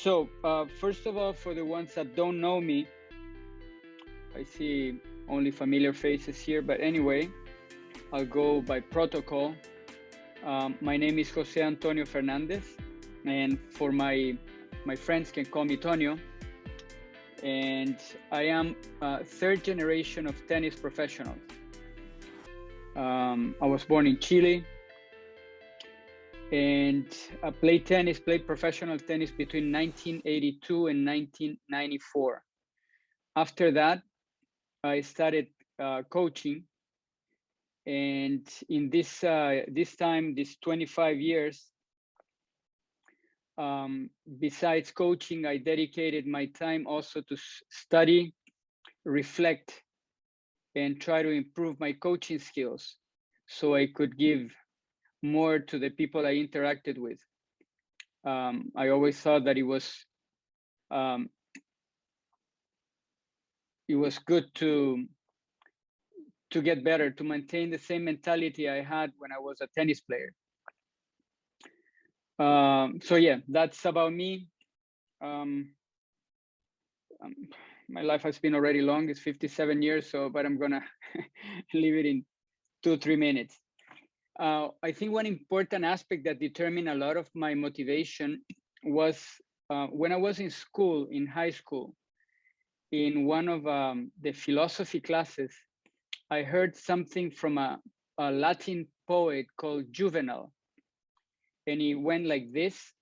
So, first of all, for the ones that don't know me, I see only familiar faces here, but anyway, I'll go by protocol. My name is Jose Antonio Fernandez, and for my friends can call me Tonio. And I am third generation of tennis professionals. I was born in Chile, and I played professional tennis between 1982 and 1994. After that, I started coaching, and in this 25 years, besides coaching, I dedicated my time also to study, reflect, and try to improve my coaching skills so I could give more to the people I interacted with. I always thought that it was good to get better, to maintain the same mentality I had when I was a tennis player. So yeah, that's about me. My life has been already long. It's 57 years, but I'm gonna leave it in 2-3 minutes. I think one important aspect that determined a lot of my motivation was when I was in school, in high school, in one of the philosophy classes, I heard something from a Latin poet called Juvenal, and he went like this: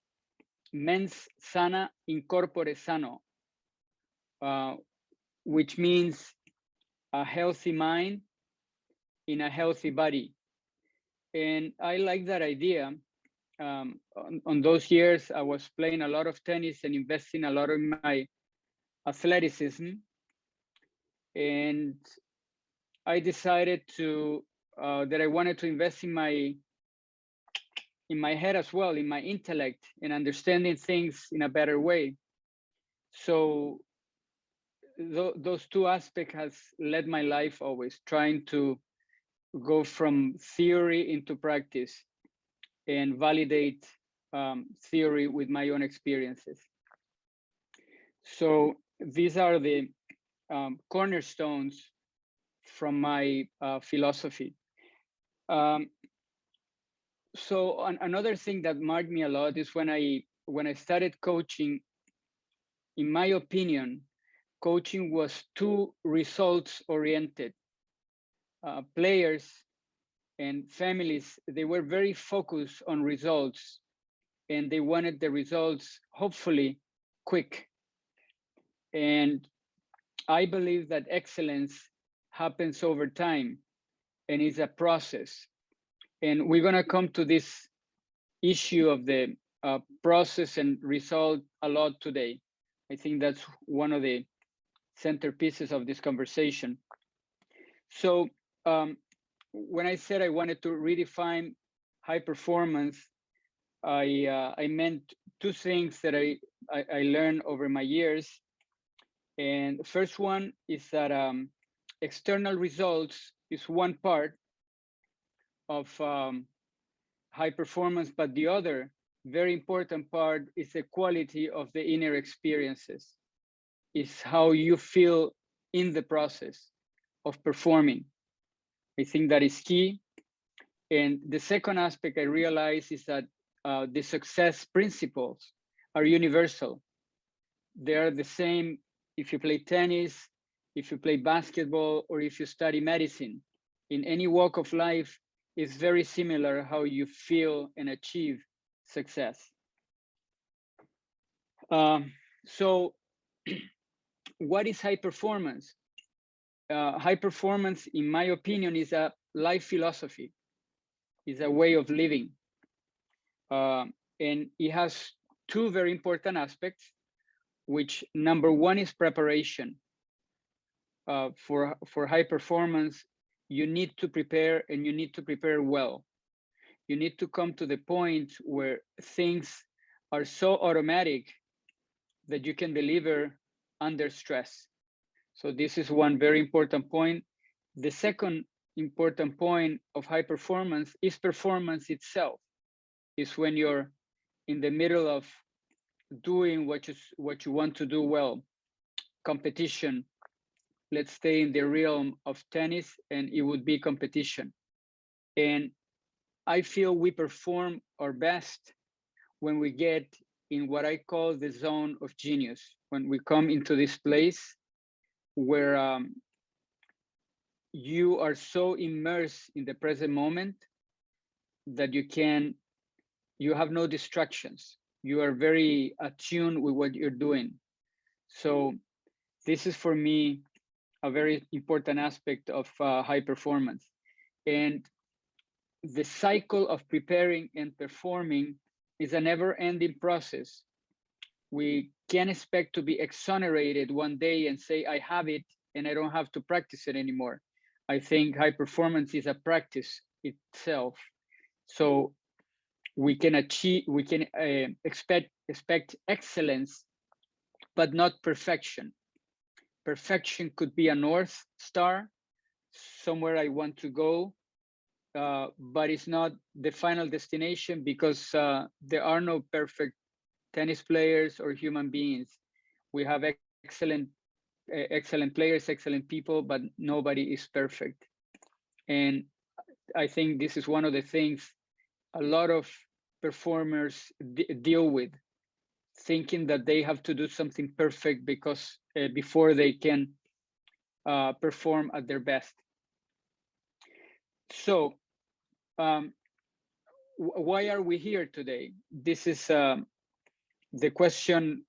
mens sana in corpore sano, which means a healthy mind in a healthy body. And I like that idea. On those years, I was playing a lot of tennis and investing a lot in my athleticism. And I decided that I wanted to invest in my head as well, in my intellect, and understanding things in a better way. So those two aspects has led my life, always trying to go from theory into practice and validate theory with my own experiences. So these are the cornerstones from my philosophy. So another thing that marked me a lot is when I started coaching. In my opinion, coaching was too results oriented. Players and families, they were very focused on results, and they wanted the results hopefully quick. And I believe that excellence happens over time and is a process. And we're gonna come to this issue of the process and result a lot today. I think that's one of the centerpieces of this conversation. So when I said I wanted to redefine high performance, I meant two things that I learned over my years. And the first one is that external results is one part of high performance, but the other very important part is the quality of the inner experiences, is how you feel in the process of performing. I think that is key. And the second aspect I realized is that the success principles are universal. They are the same if you play tennis, if you play basketball, or if you study medicine. In any walk of life, it's very similar how you feel and achieve success. So what is high performance? High performance, in my opinion, is a life philosophy, is a way of living. And it has two very important aspects, which number one is preparation. For high performance, you need to prepare, and you need to prepare well. You need to come to the point where things are so automatic that you can deliver under stress. So this is one very important point. The second important point of high performance is performance itself. Is when you're in the middle of doing what you want to do well. Competition. Let's stay in the realm of tennis, and it would be competition. And I feel we perform our best when we get in what I call the zone of genius, when we come into this place where you are so immersed in the present moment that you have no distractions. You are very attuned with what you're doing. So this is for me a very important aspect of high performance. And the cycle of preparing and performing is a never-ending process. We can't expect to be exonerated one day and say, I have it and I don't have to practice it anymore. I think high performance is a practice itself. So we can expect excellence, but not perfection. Perfection could be a North Star, somewhere I want to go, but it's not the final destination because there are no perfect tennis players or human beings. We have excellent players, excellent people, but nobody is perfect. And I think this is one of the things a lot of performers deal with, thinking that they have to do something perfect because before they can perform at their best. So why are we here today? This is the question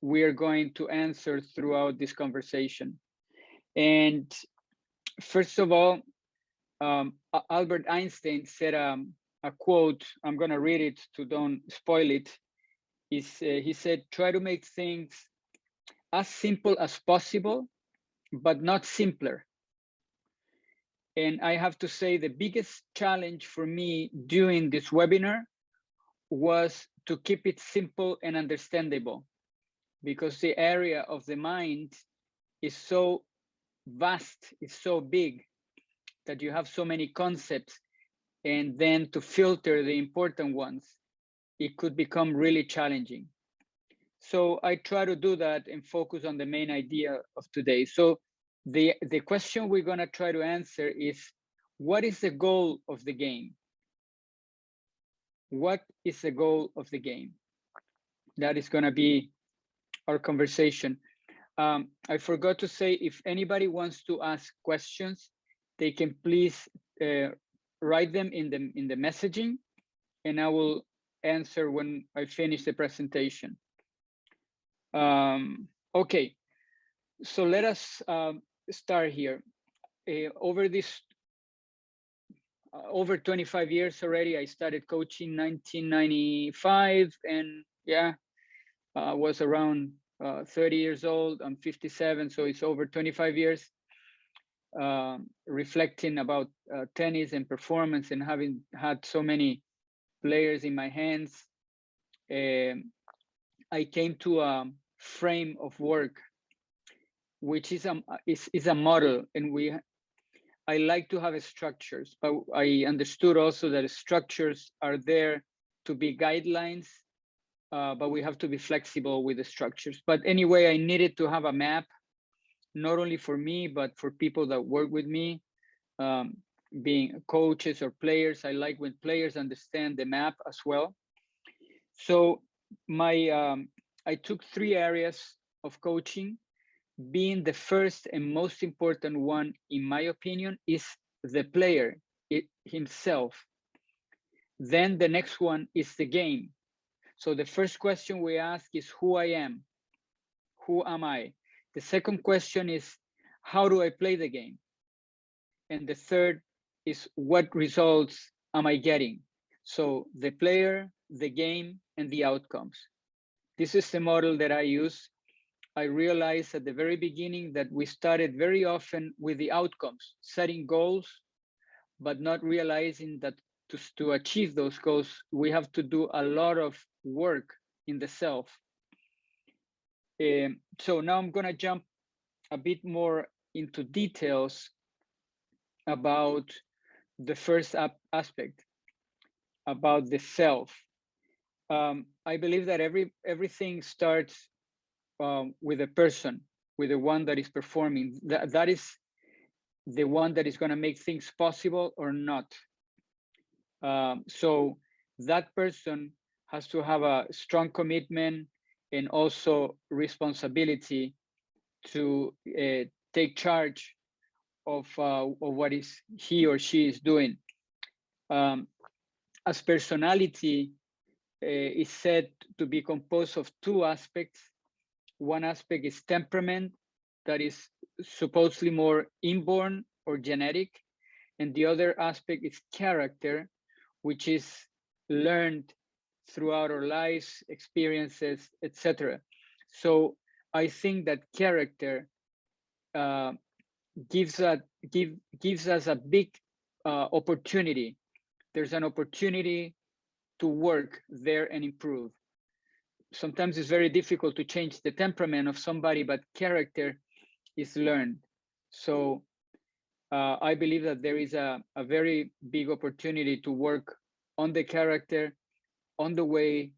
we are going to answer throughout this conversation. And first of all, Albert Einstein said a quote, I'm gonna read it to don't spoil it. He said, try to make things as simple as possible, but not simpler. And I have to say the biggest challenge for me during this webinar was to keep it simple and understandable, because the area of the mind is so vast, it's so big that you have so many concepts, and then to filter the important ones, it could become really challenging. So I try to do that and focus on the main idea of today. So the question we're gonna try to answer is, what is the goal of the game? What is the goal of the game? That is gonna be our conversation. I forgot to say, if anybody wants to ask questions, they can please write them in the messaging, and I will answer when I finish the presentation. Okay, so let us start here. Over 25 years already, I started coaching 1995, and yeah, I was around 30 years old. I'm 57, so it's over 25 years reflecting about tennis and performance, and having had so many players in my hands. I came to a frame of work, which is a model, and I like to have structures, but I understood also that structures are there to be guidelines, but we have to be flexible with the structures. But anyway, I needed to have a map, not only for me, but for people that work with me, being coaches or players. I like when players understand the map as well. So I took 3 areas of coaching, being the first and most important one, in my opinion, is the player himself. Then the next one is the game. So the first question we ask is who I am. Who am I? The second question is, how do I play the game? And the third is, what results am I getting? So the player, the game, and the outcomes. This is the model that I use. I realized at the very beginning that we started very often with the outcomes, setting goals, but not realizing that to achieve those goals, we have to do a lot of work in the self. So now I'm gonna jump a bit more into details about the first aspect, about the self. I believe that everything starts with a person, with the one that is performing. That is the one that is going to make things possible or not. So that person has to have a strong commitment and also responsibility to take charge of what is he or she is doing. As personality is said to be composed of two aspects. One aspect is temperament, that is supposedly more inborn or genetic, and the other aspect is character, which is learned throughout our lives, experiences, etc. So I think that character uh, gives us a big opportunity. There's an opportunity to work there and improve. Sometimes it's very difficult to change the temperament of somebody, but character is learned. So I believe that there is a very big opportunity to work on the character, on the way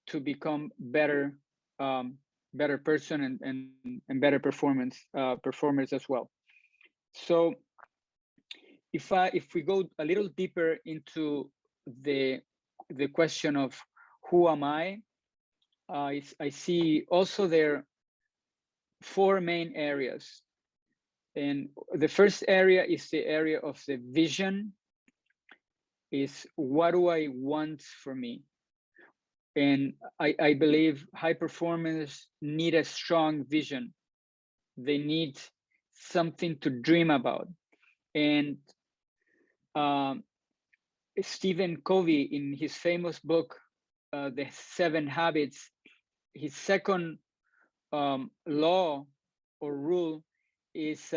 to become better, better person and better performers as well. So if we go a little deeper into the question of who am I see also there four main areas. And the first area is the area of the vision, is what do I want for me? And I believe high performers need a strong vision. They need something to dream about. And Stephen Covey, in his famous book, The 7 Habits, his second law or rule is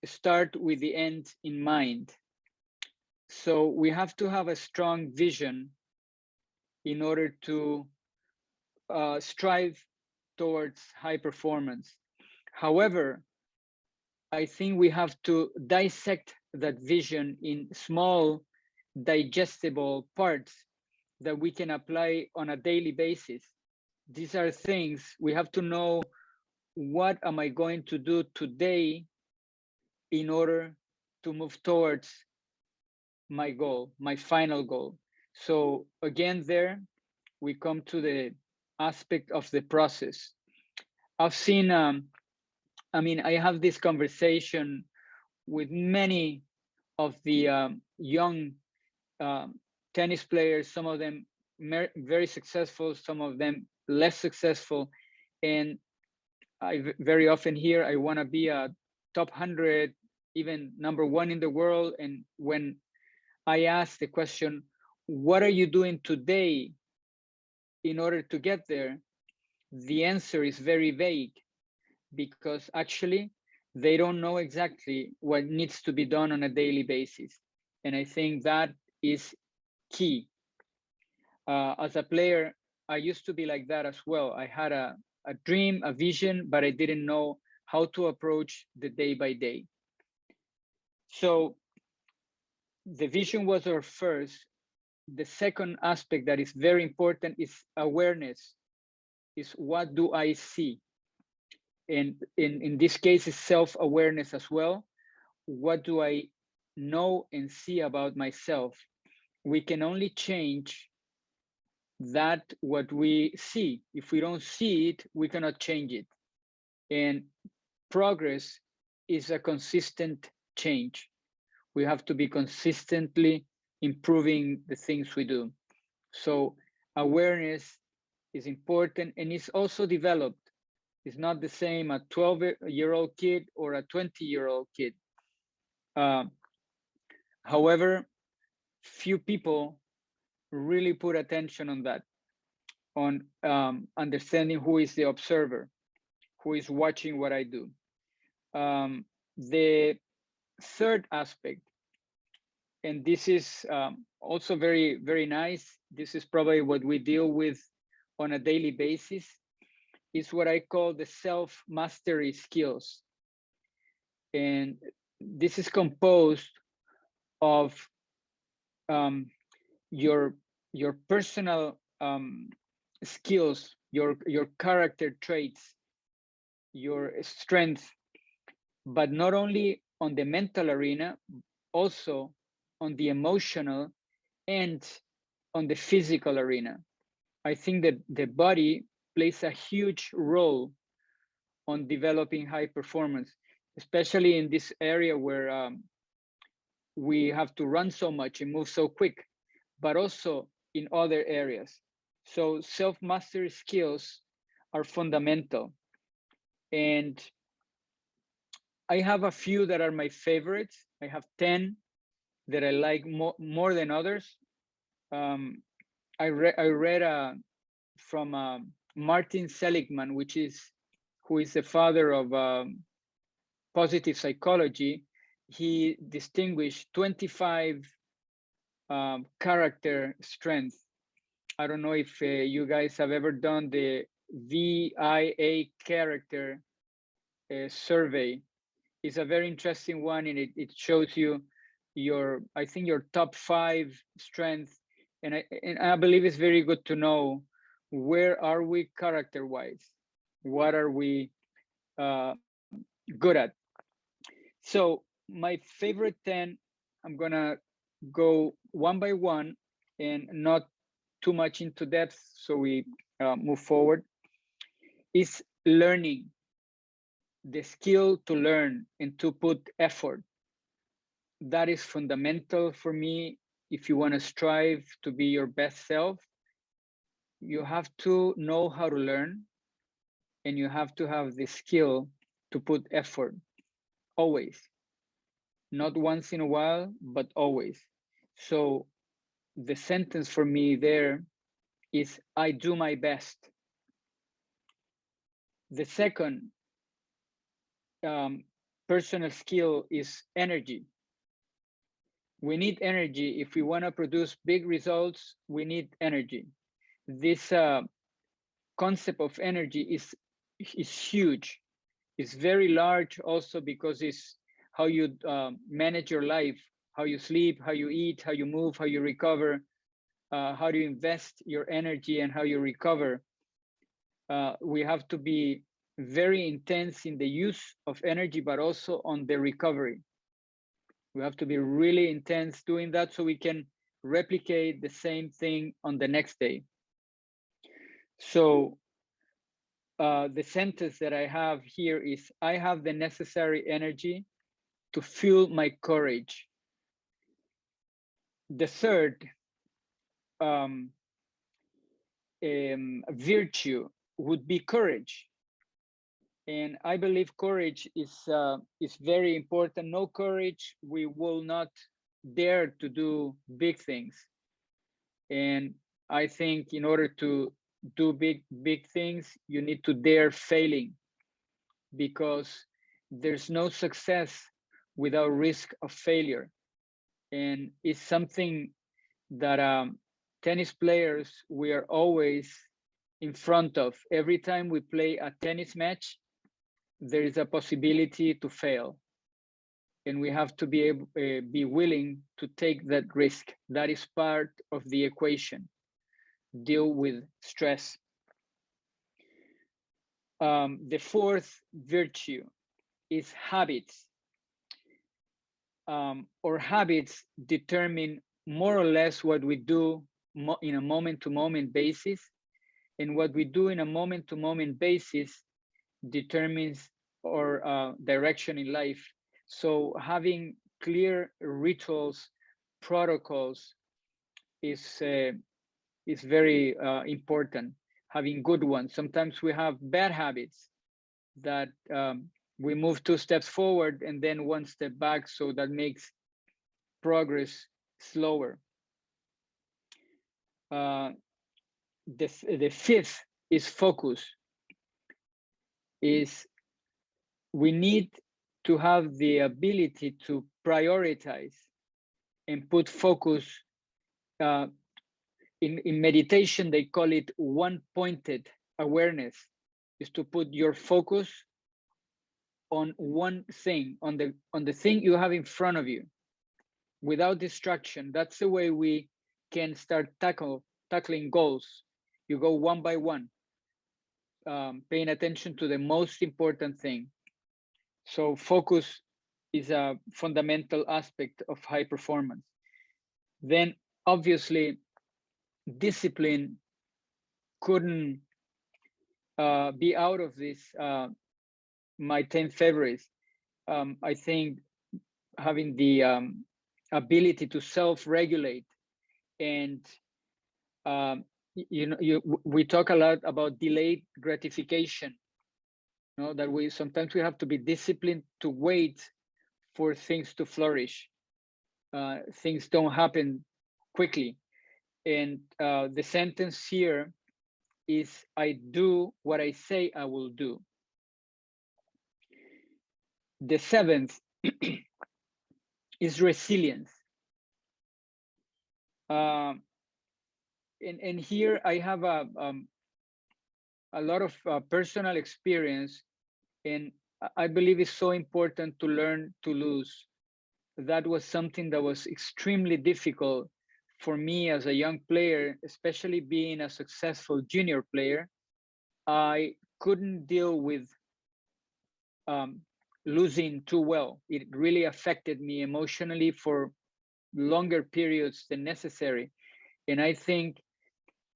start with the end in mind. So we have to have a strong vision in order to strive towards high performance. However, I think we have to dissect that vision in small, digestible parts that we can apply on a daily basis. These are things we have to know. What am I going to do today in order to move towards my goal, my final goal? So again, there we come to the aspect of the process. I've seen, I have this conversation with many of the young tennis players, some of them very successful, some of them less successful. And I very often hear I want to be a top 100, even number one in the world. And when I ask the question, what are you doing today in order to get there? The answer is very vague, because actually they don't know exactly what needs to be done on a daily basis. And I think that is key. As a player, I used to be like that as well. I had a dream, a vision, but I didn't know how to approach the day by day. So the vision was our first. The second aspect that is very important is awareness, is what do I see? And in this case, is self-awareness as well. What do I know and see about myself? We can only change that what we see. If we don't see it, we cannot change it. And progress is a consistent change. We have to be consistently improving the things we do. So awareness is important, and it's also developed. It's not the same a 12-year-old kid or a 20-year-old kid. However, few people really put attention on that, on understanding who is the observer, who is watching what I do. The third aspect, and this is also very, very nice, this is probably what we deal with on a daily basis, is what I call the self-mastery skills. And this is composed of your personal skills, your character traits, your strength, but not only on the mental arena, also on the emotional and on the physical arena. I think that the body plays a huge role on developing high performance, especially in this area where we have to run so much and move so quick, but also in other areas. So self-mastery skills are fundamental. And I have a few that are my favorites. I have 10 that I like more than others. Um, I read from Martin Seligman, who is the father of positive psychology. He distinguished 25 character strengths. I don't know if you guys have ever done the VIA character survey. It's a very interesting one, and it shows you I think your top 5 strengths, and I believe it's very good to know where are we character wise, what are we good at. So my favorite 10, I'm gonna go one by one and not too much into depth, so we move forward. Is learning, the skill to learn and to put effort. That is fundamental for me. If you want to strive to be your best self, you have to know how to learn, and you have to have the skill to put effort, always, not once in a while, but always. So the sentence for me there is, I do my best. The second personal skill is energy. We need energy. If we want to produce big results, we need energy. This concept of energy is huge. It's very large also because it's how you manage your life, how you sleep, how you eat, how you move, how you recover, how do you invest your energy and how you recover. We have to be very intense in the use of energy, but also on the recovery. We have to be really intense doing that so we can replicate the same thing on the next day. So the sentence that I have here is, I have the necessary energy to fuel my courage. The third virtue would be courage. And I believe courage is very important. No courage, we will not dare to do big things. And I think in order to do big things, you need to dare failing, because there's no success without risk of failure. And it's something that tennis players, we are always in front of. Every time we play a tennis match, there is a possibility to fail. And we have to be willing to take that risk. That is part of the equation. Deal with stress. The fourth virtue is habits. Or habits determine more or less what we do in a moment-to-moment basis. And what we do in a moment-to-moment basis determines our direction in life. So having clear rituals, protocols is very important. Having good ones. Sometimes we have bad habits that we move 2 steps forward and then 1 step back, so that makes progress slower. The fifth is focus. Is we need to have the ability to prioritize and put focus. In meditation, they call it one-pointed awareness, is to put your focus on one thing, on the thing you have in front of you, without distraction. That's the way we can start tackling goals. You go one by one, paying attention to the most important thing. So focus is a fundamental aspect of high performance. Then obviously discipline couldn't be out of this, my 10 favorites. I think having the ability to self-regulate, and we talk a lot about delayed gratification. You know, that we sometimes we have to be disciplined to wait for things to flourish. Things don't happen quickly, and the sentence here is, I do what I say I will do. The seventh is resilience. And here I have a lot of personal experience, and I believe it's so important to learn to lose. That was something that was extremely difficult for me as a young player, especially being a successful junior player. I couldn't deal with losing too well. It really affected me emotionally for longer periods than necessary. And I think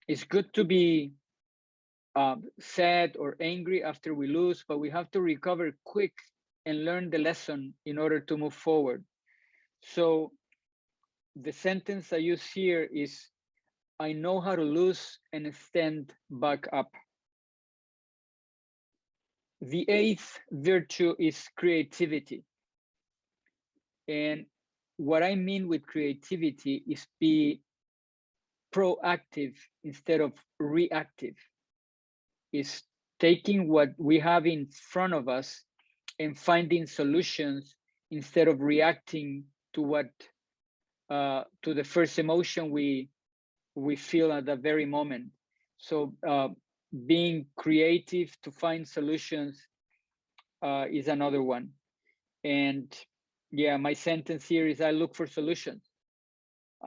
it's good to be sad or angry after we lose, but we have to recover quick and learn the lesson in order to move forward. So the sentence I use here is, I know how to lose and stand back up. The eighth virtue is creativity. And what I mean with creativity is be proactive instead of reactive. Is taking what we have in front of us and finding solutions instead of reacting to what to the first emotion we feel at that very moment. So being creative to find solutions is another one. And yeah, my sentence here is, I look for solutions.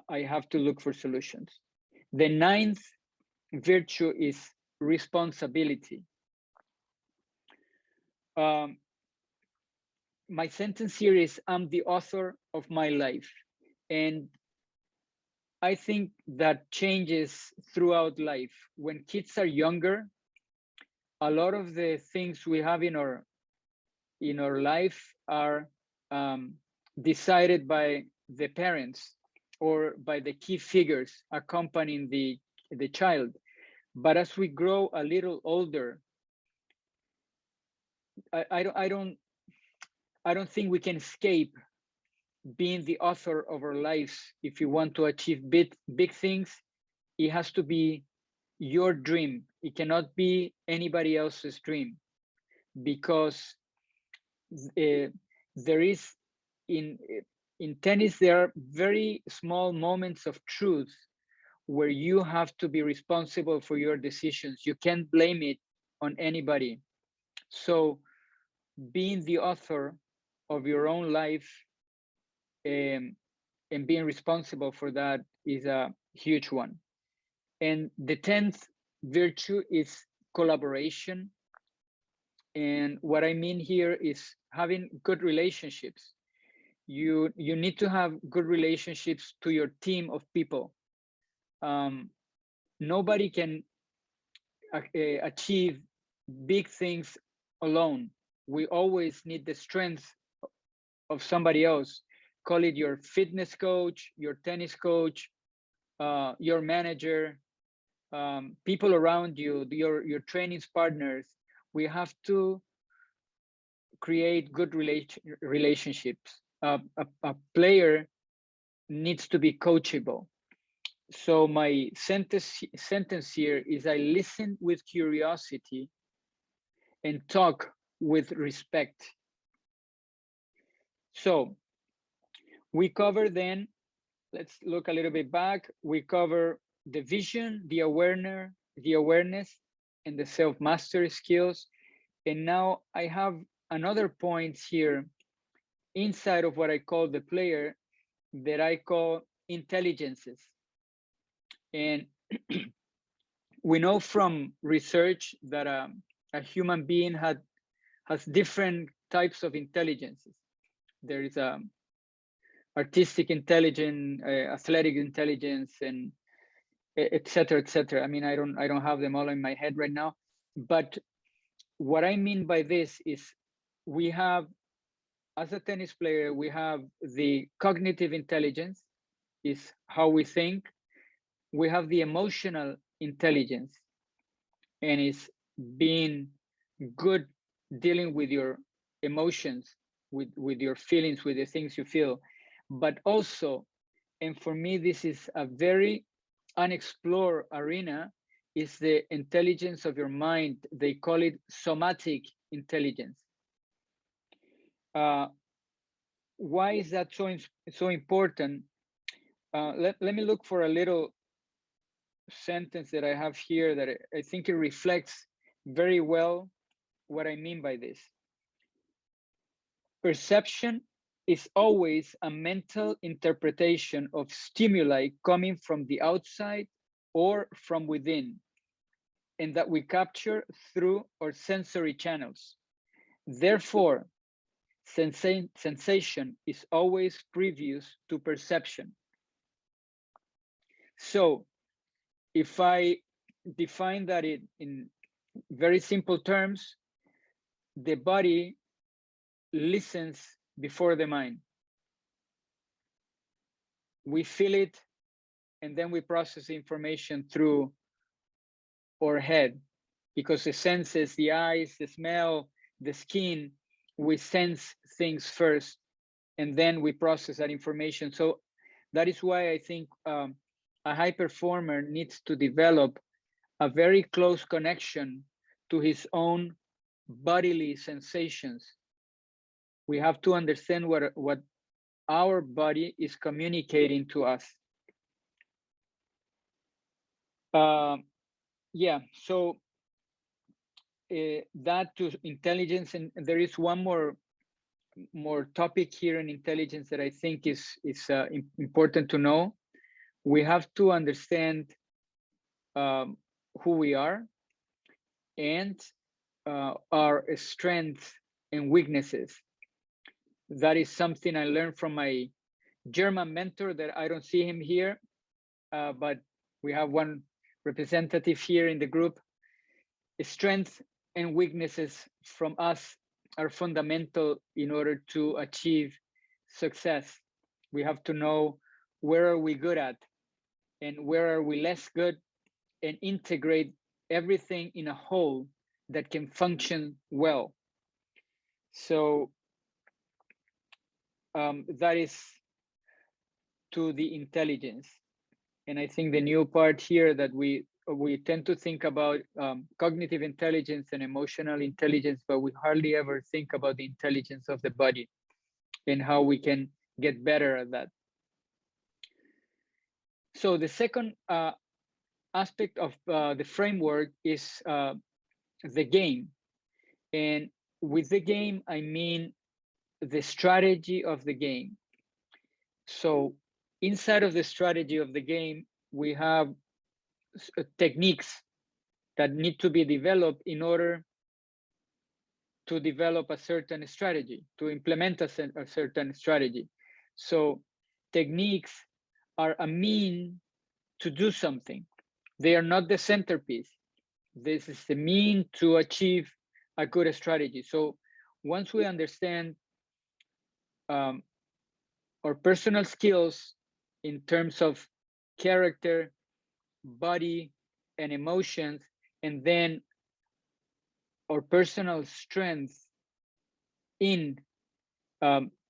I have to look for solutions. The ninth virtue is responsibility. My sentence here is, I'm the author of my life. And I think that changes throughout life. When kids are younger, a lot of the things we have in our life are decided by the parents or by the key figures accompanying the child. But as we grow a little older, I don't think we can escape being the author of our lives. If you want to achieve big things, it has to be your dream. It cannot be anybody else's dream, because there is in tennis, there are very small moments of truth where you have to be responsible for your decisions. You can't blame it on anybody. So being the author of your own life and being responsible for that is a huge one. And the 10th virtue is collaboration. And what I mean here is having good relationships. You need to have good relationships to your team of people. Nobody can achieve big things alone. We always need the strength of somebody else. Call it your fitness coach, your tennis coach, your manager, people around you, your training partners. We have to create good relationships. A player needs to be coachable. So my sentence here is, I listen with curiosity and talk with respect. So we cover then, let's look a little bit back. We cover the vision, the awareness, and the self-mastery skills. And now I have another point here inside of what I call the player that I call intelligences. And we know from research that a human being has different types of intelligences. There is artistic intelligence, athletic intelligence, and et cetera, et cetera. I mean, I don't have them all in my head right now. But what I mean by this is we have, as a tennis player, we have the cognitive intelligence, is how we think. We have the emotional intelligence, and is being good dealing with your emotions, with your feelings, with the things you feel. But also, and for me, this is a very unexplored arena, is the intelligence of your mind. They call it somatic intelligence. Why is that so important? Let me look for a little sentence that I have here that I think it reflects very well what I mean by this. Perception is always a mental interpretation of stimuli coming from the outside or from within, and that we capture through our sensory channels. Therefore, sensation is always previous to perception. So if I define that in very simple terms, the body listens before the mind. We feel it, and then we process the information through our head, because the senses, the eyes, the smell, the skin, we sense things first, and then we process that information. So that is why I think a high performer needs to develop a very close connection to his own bodily sensations. We have to understand what our body is communicating to us. Yeah, so that to intelligence, and there is one more topic here in intelligence that I think is important to know. We have to understand who we are and our strengths and weaknesses. That is something I learned from my German mentor that I don't see him here, but we have one representative here in the group. Strengths and weaknesses from us are fundamental in order to achieve success. We have to know where are we good at and where are we less good, and integrate everything in a whole that can function well. So that is to the intelligence. And I think the new part here that we tend to think about cognitive intelligence and emotional intelligence, but we hardly ever think about the intelligence of the body and how we can get better at that. So the second aspect of the framework is the game. And with the game, I mean the strategy of the game. So inside of the strategy of the game, we have techniques that need to be developed in order to develop a certain strategy, to implement a certain strategy. So techniques are a mean to do something. They are not the centerpiece. This is the mean to achieve a good strategy. So once we understand our personal skills in terms of character, body, and emotions, and then our personal strength in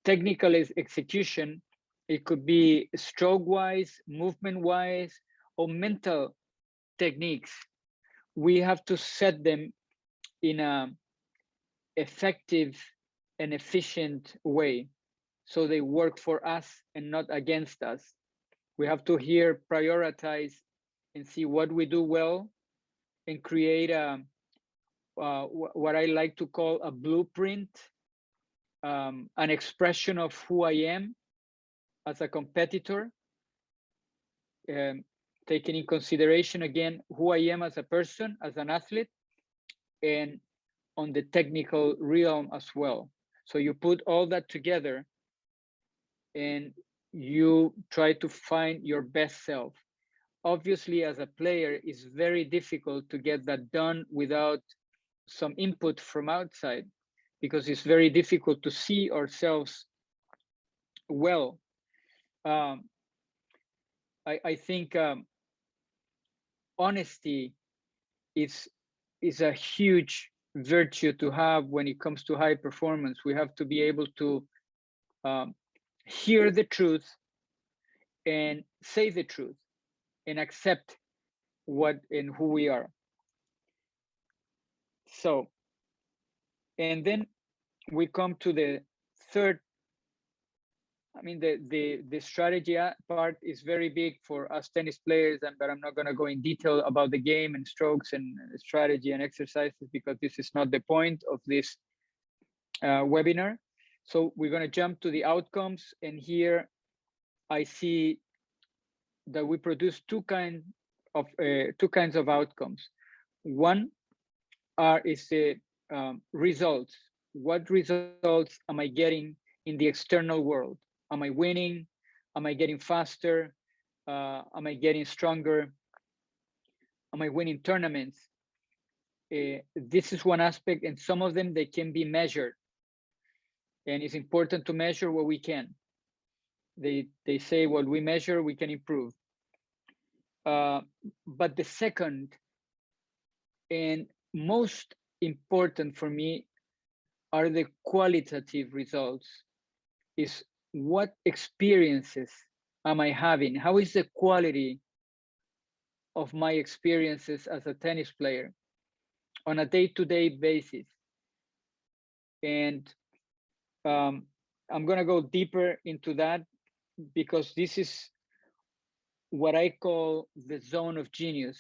technical execution, it could be stroke-wise, movement-wise, or mental techniques. We have to set them in an effective and efficient way so they work for us and not against us. We have to here prioritize and see what we do well and create what I like to call a blueprint, an expression of who I am as a competitor, taking in consideration again who I am as a person, as an athlete, and on the technical realm as well. So you put all that together and you try to find your best self. Obviously, as a player, it's very difficult to get that done without some input from outside, because it's very difficult to see ourselves well. Um, I think honesty is a huge virtue to have when it comes to high performance. We have to be able to um, hear the truth and say the truth and accept what and who we are. So, and then we come to the third. I mean, the strategy part is very big for us tennis players, but I'm not going to go in detail about the game and strokes and strategy and exercises, because this is not the point of this webinar. So we're going to jump to the outcomes, and here I see that we produce two kinds of outcomes. One is the results. What results am I getting in the external world? Am I winning? Am I getting faster? Am I getting stronger? Am I winning tournaments? This is one aspect, and some of them, they can be measured. And it's important to measure what we can. They say what we measure, we can improve. But the second and most important for me are the qualitative results. Is what experiences am I having? How is the quality of my experiences as a tennis player on a day-to-day basis? And I'm going to go deeper into that, because this is what I call the zone of genius.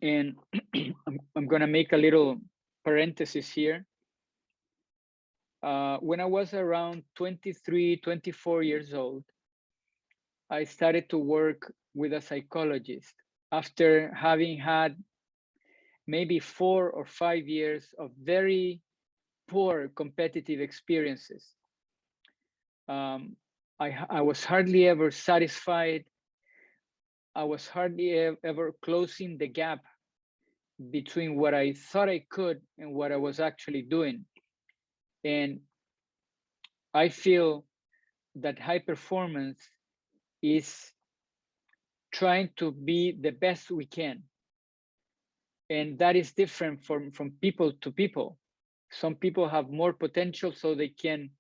And I'm going to make a little parenthesis here. When I was around 23, 24 years old, I started to work with a psychologist after having had maybe 4 or 5 years of very poor competitive experiences. I was hardly ever satisfied. I was hardly ever closing the gap between what I thought I could and what I was actually doing. And I feel that high performance is trying to be the best we can. And that is different from people to people. Some people have more potential, so they can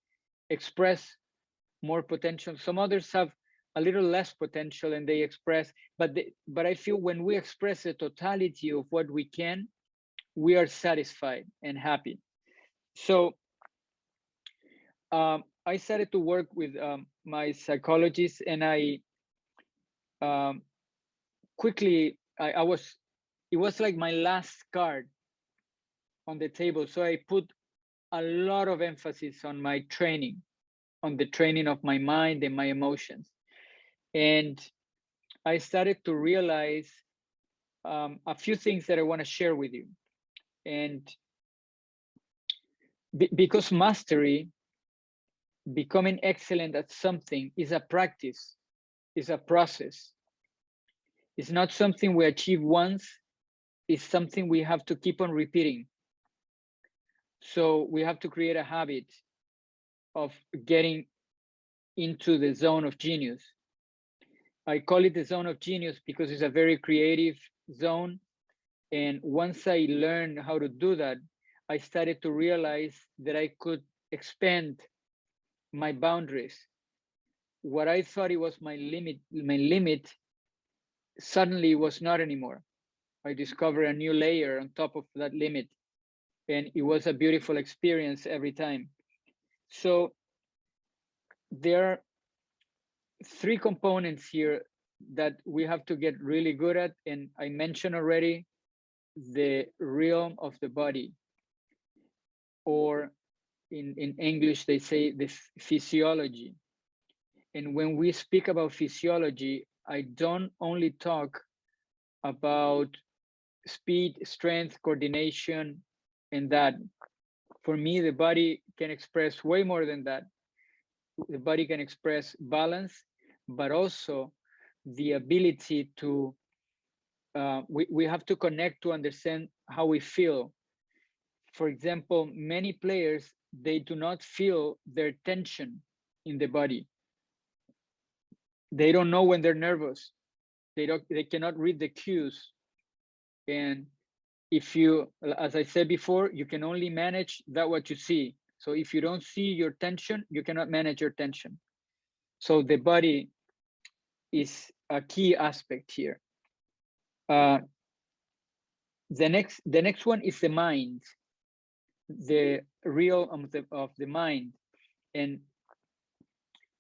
express more potential. Some others have a little less potential and they express, but I feel when we express the totality of what we can, we are satisfied and happy. So I started to work with my psychologist, and I quickly, it was like my last card on the table. So I put a lot of emphasis on my training, on the training of my mind and my emotions. And I started to realize a few things that I want to share with you. And because mastery, becoming excellent at something, is a practice, is a process. It's not something we achieve once, it's something we have to keep on repeating. So we have to create a habit of getting into the zone of genius. I call it the zone of genius because it's a very creative zone. And once I learned how to do that, I started to realize that I could expand my boundaries. What I thought it was my limit suddenly was not anymore. I discovered a new layer on top of that limit, and it was a beautiful experience every time. So there are 3 components here that we have to get really good at, and I mentioned already the realm of the body, or in English they say the physiology. And when we speak about physiology, I don't only talk about speed, strength, coordination, and that. For me, the body can express way more than that. The body can express balance, but also the ability to, we have to connect to understand how we feel. For example, many players, they do not feel their tension in the body. They don't know when they're nervous. They cannot read the cues. And if you, as I said before, you can only manage that what you see. So if you don't see your tension, you cannot manage your tension. So the body is a key aspect here. The next one is the mind, the real of the mind, and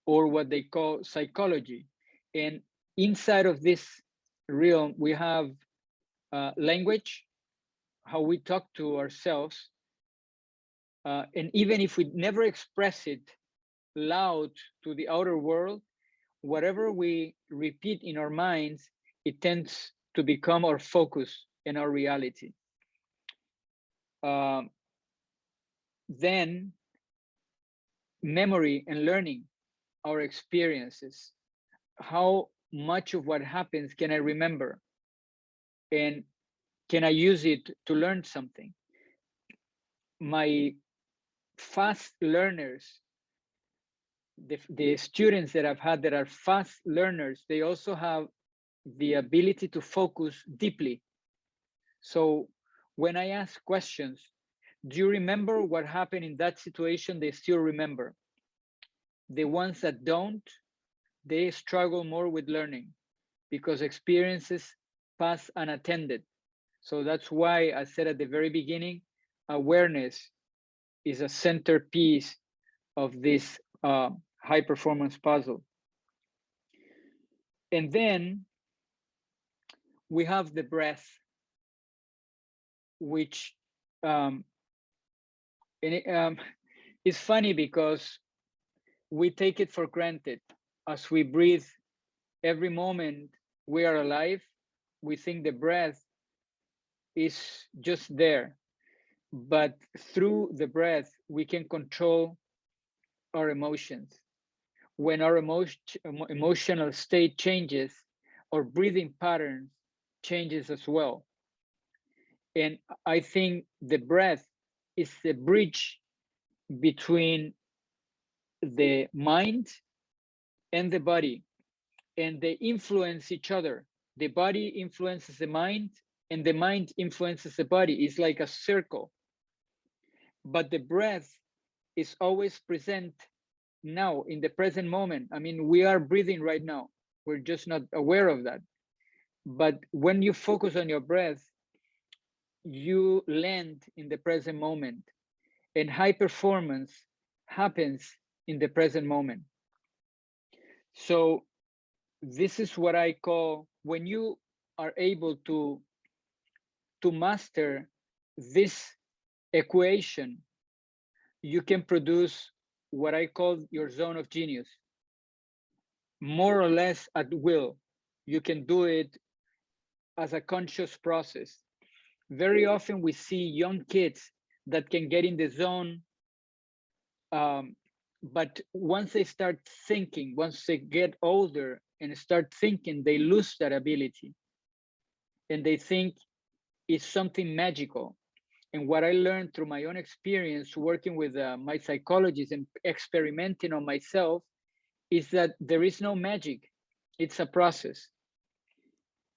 or what they call psychology. And inside of this realm, we have language, how we talk to ourselves, and even if we never express it loud to the outer world, whatever we repeat in our minds, it tends to become our focus and our reality. Then memory and learning, our experiences. How much of what happens can I remember? And can I use it to learn something? My fast learners, the students that I've had that are fast learners, they also have the ability to focus deeply. So when I ask questions, do you remember what happened in that situation? They still remember. The ones that don't, they struggle more with learning because experiences pass unattended. So that's why I said at the very beginning, awareness is a centerpiece of this high performance puzzle. And then we have the breath, which it's funny because we take it for granted. As we breathe every moment we are alive, we think the breath is just there. But through the breath, we can control our emotions. When our emotional state changes, our breathing patterns changes as well. And I think the breath is the bridge between the mind and the body, and they influence each other. The body influences the mind, and the mind influences the body. It's like a circle. But the breath is always present now in the present moment. I mean, we are breathing right now. We're just not aware of that. But when you focus on your breath, you land in the present moment, and high performance happens in the present moment. So this is what I call, when you are able to master this equation, you can produce what I call your zone of genius. More or less at will. You can do it as a conscious process. Very often we see young kids that can get in the zone, but once they start thinking, once they get older and start thinking, they lose that ability. And they think it's something magical. And what I learned through my own experience working with my psychologist and experimenting on myself is that there is no magic. It's a process.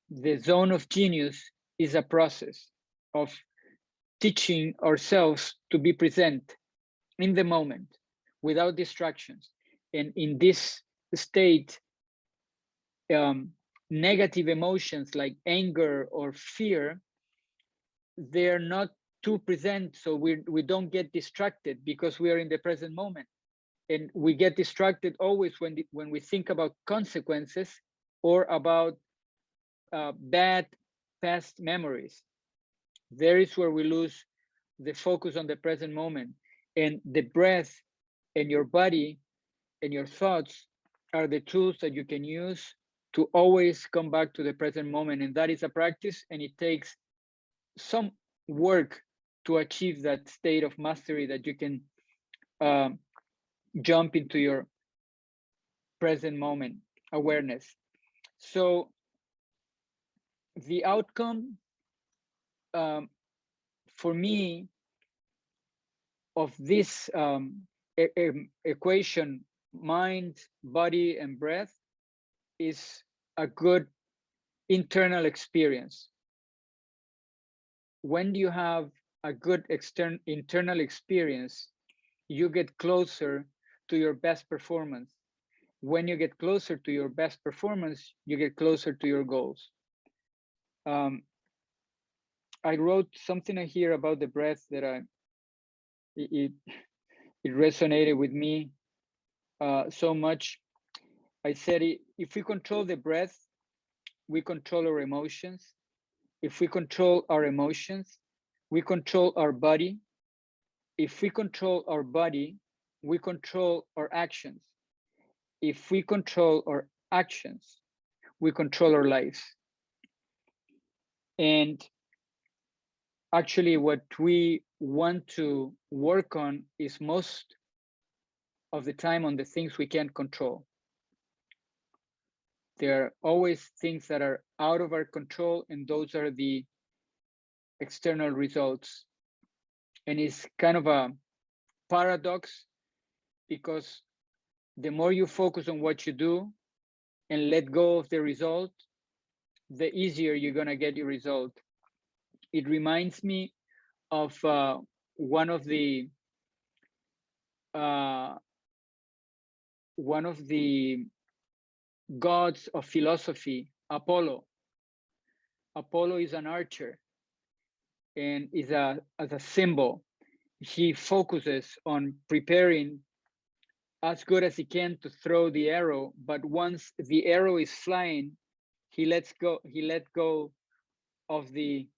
The zone of genius is a process of teaching ourselves to be present in the moment without distractions. And in this state, negative emotions like anger or fear, they're not too present, so we don't get distracted because we are in the present moment. And we get distracted always when we think about consequences or about bad past memories. There is where we lose the focus on the present moment. And the breath and your body and your thoughts are the tools that you can use to always come back to the present moment. And that is a practice, and it takes some work to achieve that state of mastery that you can jump into your present moment awareness. So the outcome for me of this equation, mind, body, and breath, is a good internal experience. When you have a good internal experience, you get closer to your best performance. When you get closer to your best performance, you get closer to your goals. I wrote something here about the breath that it resonated with me so much. I said, if we control the breath, we control our emotions. If we control our emotions, we control our body. If we control our body, we control our actions. If we control our actions, we control our lives. And actually, what we want to work on is most of the time on the things we can't control. There are always things that are out of our control, and those are the external results. And it's kind of a paradox, because the more you focus on what you do and let go of the result, the easier you're gonna get your result. It reminds me of one of the gods of philosophy, Apollo. Apollo is an archer, and is as a symbol. He focuses on preparing as good as he can to throw the arrow, but once the arrow is flying, he let go of the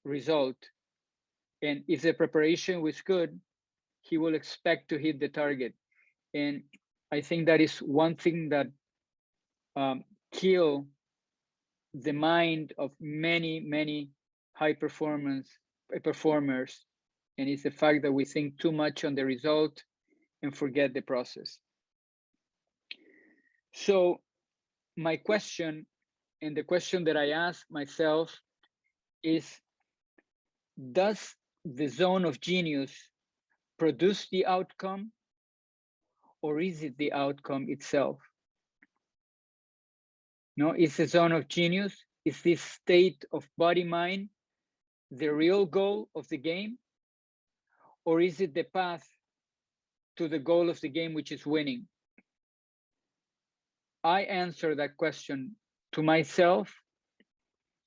result. And if the preparation was good, he will expect to hit the target. And I think that is one thing that kill the mind of many high performers, and it's the fact that we think too much on the result and forget the process. So my question, and the question that I ask myself, is, does the zone of genius produce the outcome, or is it the outcome itself? No, is the zone of genius, is this state of body mind the real goal of the game, or is it the path to the goal of the game, which is winning? I answer that question to myself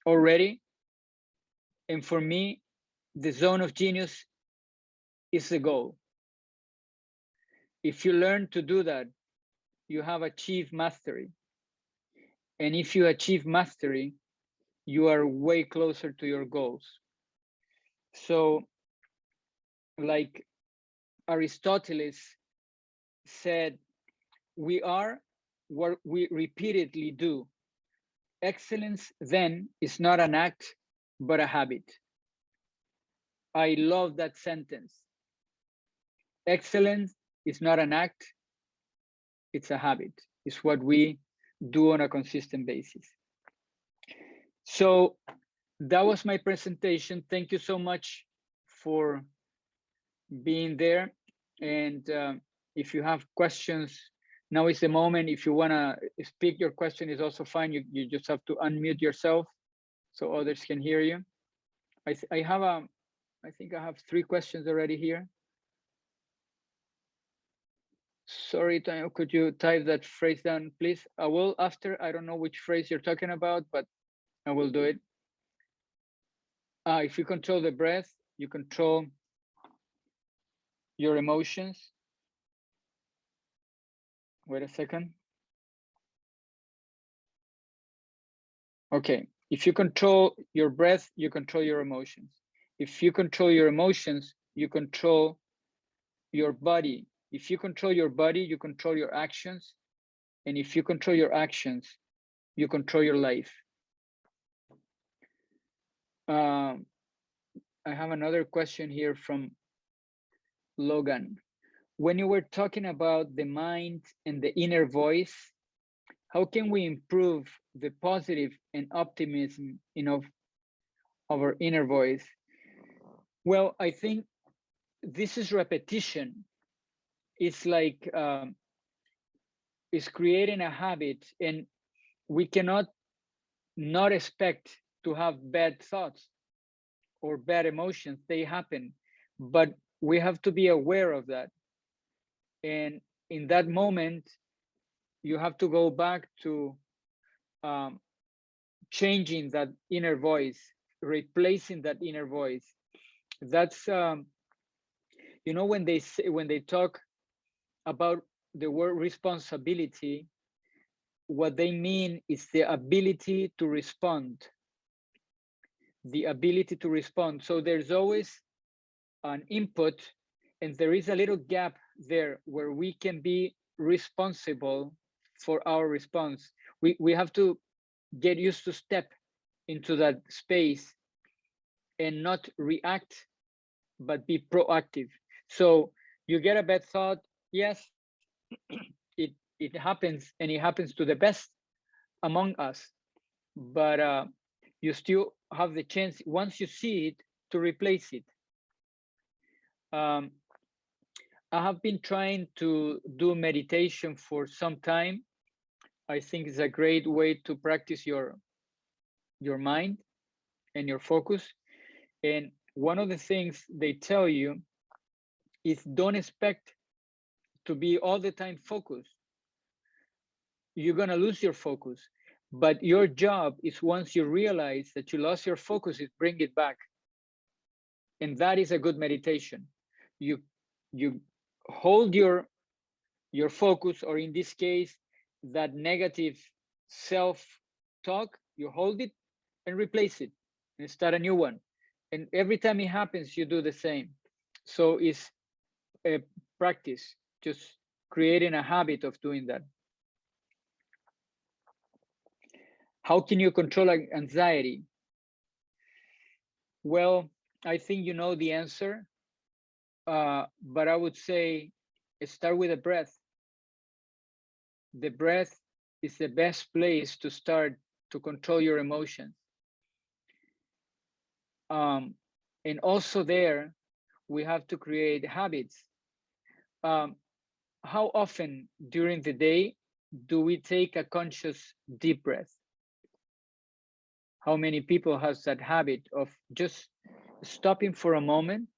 already, and for me, the zone of genius is the goal. If you learn to do that, you have achieved mastery. And if you achieve mastery, you are way closer to your goals. So, like Aristoteles said, we are what we repeatedly do. Excellence then is not an act, but a habit. I love that sentence. Excellence is not an act, it's a habit. It's what we do on a consistent basis. So that was my presentation. Thank you so much for being there. And if you have questions, now is the moment. If you want to speak, your question is also fine. You just have to unmute yourself so others can hear you. I think I have 3 questions already here. Sorry, Tanya, could you type that phrase down, please? I will after. I don't know which phrase you're talking about, but I will do it. If you control the breath, you control your emotions. Wait a second. Okay, if you control your breath, you control your emotions. If you control your emotions, you control your body. If you control your body, you control your actions. And if you control your actions, you control your life. I have another question here from Logan. When you were talking about the mind and the inner voice, how can we improve the positive and optimism of our inner voice? Well, I think this is repetition. It's like it's creating a habit, and we cannot not expect to have bad thoughts or bad emotions. They happen, but we have to be aware of that. And in that moment, you have to go back to changing that inner voice, replacing that inner voice. That's you know, when they talk about the word responsibility, what they mean is the ability to respond. The ability to respond. So there's always an input, and there is a little gap there where we can be responsible for our response. We have to get used to step into that space and not react, but be proactive. So you get a bad thought, yes, it happens, and it happens to the best among us, but you still have the chance, once you see it, to replace it. I have been trying to do meditation for some time. I think it's a great way to practice your mind and your focus. And one of the things they tell you is don't expect to be all the time focused. You're gonna lose your focus. But your job is, once you realize that you lost your focus, is bring it back. And that is a good meditation. You hold your focus, or in this case, that negative self-talk, you hold it and replace it and start a new one. And every time it happens, you do the same. So it's a practice, just creating a habit of doing that. How can you control anxiety? Well, I think you know the answer, but I would say start with the breath. The breath is the best place to start to control your emotions. And also there, we have to create habits. How often during the day do we take a conscious deep breath? How many people has that habit of just stopping for a moment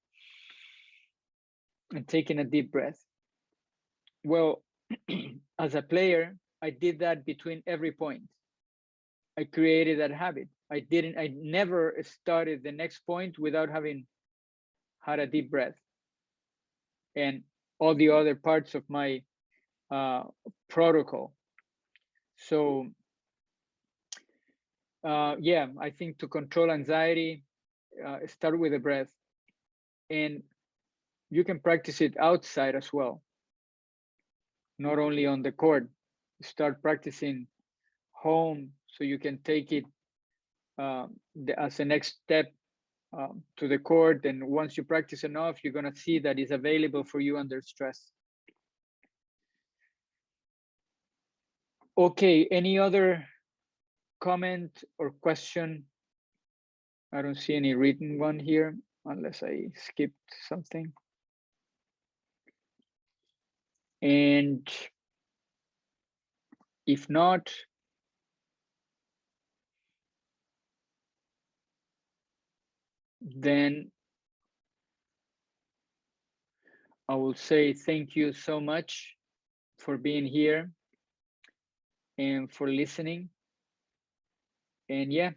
and taking a deep breath? Well, as a player, I did that between every point. I created that habit. I never started the next point without having had a deep breath. And all the other parts of my protocol. So yeah, I think to control anxiety, start with the breath. And you can practice it outside as well, not only on the court. Start practicing home, so you can take it as a next step to the court. And once you practice enough, you're gonna see that it's available for you under stress. Okay, any other comment or question? I don't see any written one here, unless I skipped something. And if not, then I will say thank you so much for being here and for listening. And yeah,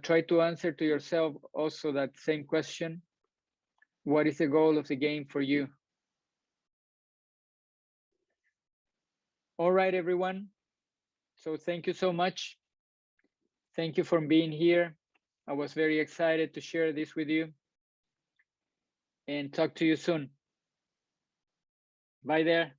try to answer to yourself also that same question. What is the goal of the game for you? All right, everyone. So thank you so much. Thank you for being here. I was very excited to share this with you, and talk to you soon. Bye there.